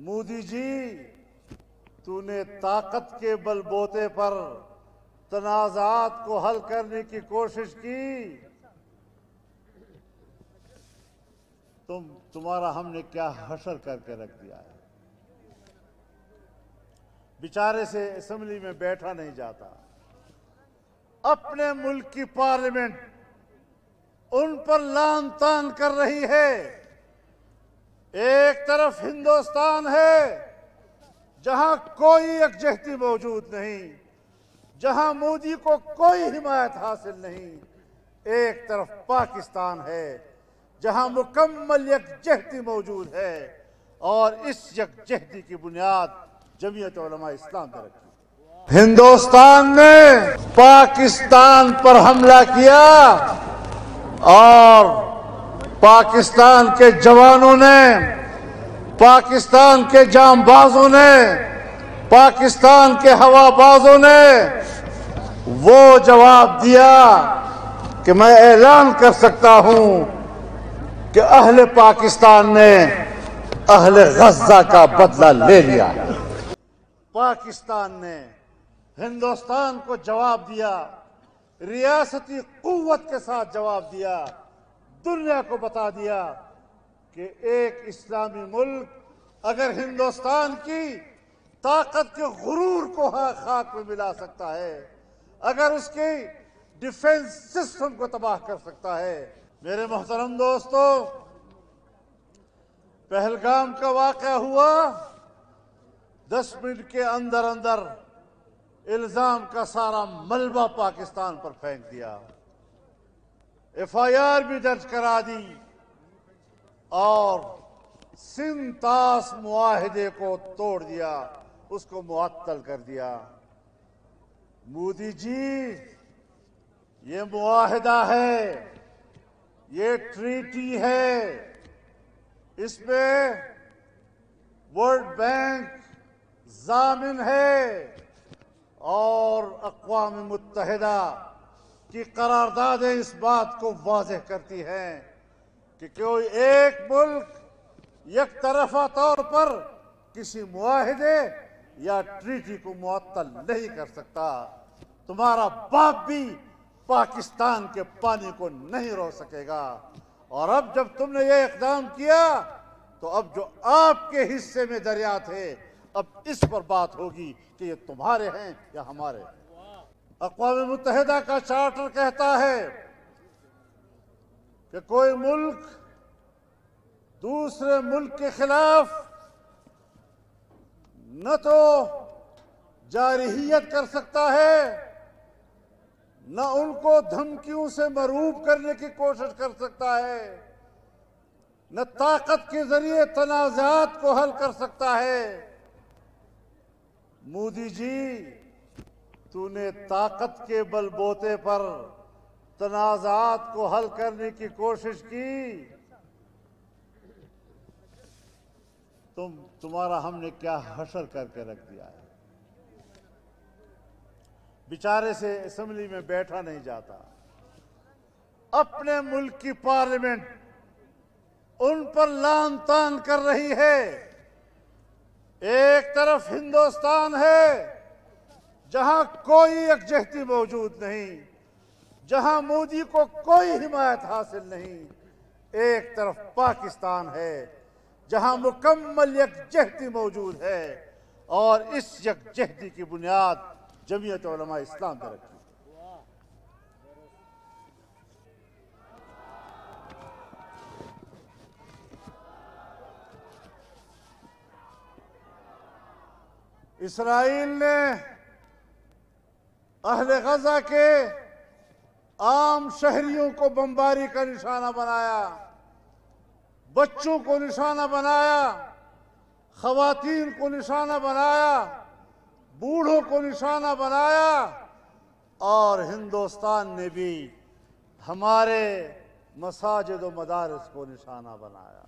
مودی جی، تو نے طاقت کے بل بوتے پر تنازعات کو حل کرنے کی کوشش کی، تمہارا ہم نے کیا حشر کر کے رکھ دیا ہے۔ بیچارے سے اسمبلی میں بیٹھا نہیں جاتا، اپنے ملک کی پارلیمنٹ ان پر لعن طعن کر رہی ہے۔ ایک طرف ہندوستان ہے جہاں کوئی یکجہتی موجود نہیں، جہاں مودی کو کوئی حمایت حاصل نہیں، ایک طرف پاکستان ہے جہاں مکمل یکجہتی موجود ہے، اور اس یکجہتی کی بنیاد جمعیت علماء اسلام پر رکھی۔ ہندوستان نے پاکستان پر حملہ کیا اور پاکستان کے جوانوں نے، پاکستان کے جام بازوں نے، پاکستان کے ہوا بازوں نے وہ جواب دیا کہ میں اعلان کر سکتا ہوں کہ اہل پاکستان نے اہل غزہ کا بدلہ لے لیا۔ پاکستان نے ہندوستان کو جواب دیا، ریاستی قوت کے ساتھ جواب دیا، دنیا کو بتا دیا کہ ایک اسلامی ملک اگر ہندوستان کی طاقت کے غرور کو خاک میں ملا سکتا ہے، اگر اس کی ڈیفنس سسٹم کو تباہ کر سکتا ہے۔ میرے محترم دوستو، پہلگام کا واقعہ ہوا، 10 منٹ کے اندر اندر الزام کا سارا ملبہ پاکستان پر پھینک دیا، FIR بھی درج کرا دی اور سنتاس معاہدے کو توڑ دیا، اس کو معطل کر دیا۔ مودی جی، یہ معاہدہ ہے، یہ ٹریٹی ہے، اس پہ ورلڈ بینک ضامن ہے اور اقوام متحدہ کی قراردادیں اس بات کو واضح کرتی ہیں کہ کوئی ایک ملک یک طرفہ طور پر کسی معاہدے یا ٹریٹی کو معطل نہیں کر سکتا۔ تمہارا باپ بھی پاکستان کے پانی کو نہیں روک سکے گا، اور اب جب تم نے یہ اقدام کیا تو اب جو آپ کے حصے میں دریا تھے، اب اس پر بات ہوگی کہ یہ تمہارے ہیں یا ہمارے۔ اقوام متحدہ کا چارٹر کہتا ہے کہ کوئی ملک دوسرے ملک کے خلاف نہ تو جارحیت کر سکتا ہے، نہ ان کو دھمکیوں سے مرعوب کرنے کی کوشش کر سکتا ہے، نہ طاقت کے ذریعے تنازعات کو حل کر سکتا ہے۔ مودی جی، تو نے طاقت کے بل بوتے پر تنازعات کو حل کرنے کی کوشش کی، تمہارا ہم نے کیا حشر کر کے رکھ دیا ہے۔ بیچارے سے اسمبلی میں بیٹھا نہیں جاتا، اپنے ملک کی پارلیمنٹ ان پر لعن طعن کر رہی ہے۔ ایک طرف ہندوستان ہے جہاں کوئی یکجہتی موجود نہیں، جہاں مودی کو کوئی حمایت حاصل نہیں، ایک طرف پاکستان ہے جہاں مکمل یکجہتی موجود ہے، اور اس یکجہتی کی بنیاد جمعیت علماء اسلام پر رکھی۔ اسرائیل نے اہل غزہ کے عام شہریوں کو بمباری کا نشانہ بنایا، بچوں کو نشانہ بنایا، خواتین کو نشانہ بنایا، بوڑھوں کو نشانہ بنایا، اور ہندوستان نے بھی ہمارے مساجد و مدارس کو نشانہ بنایا۔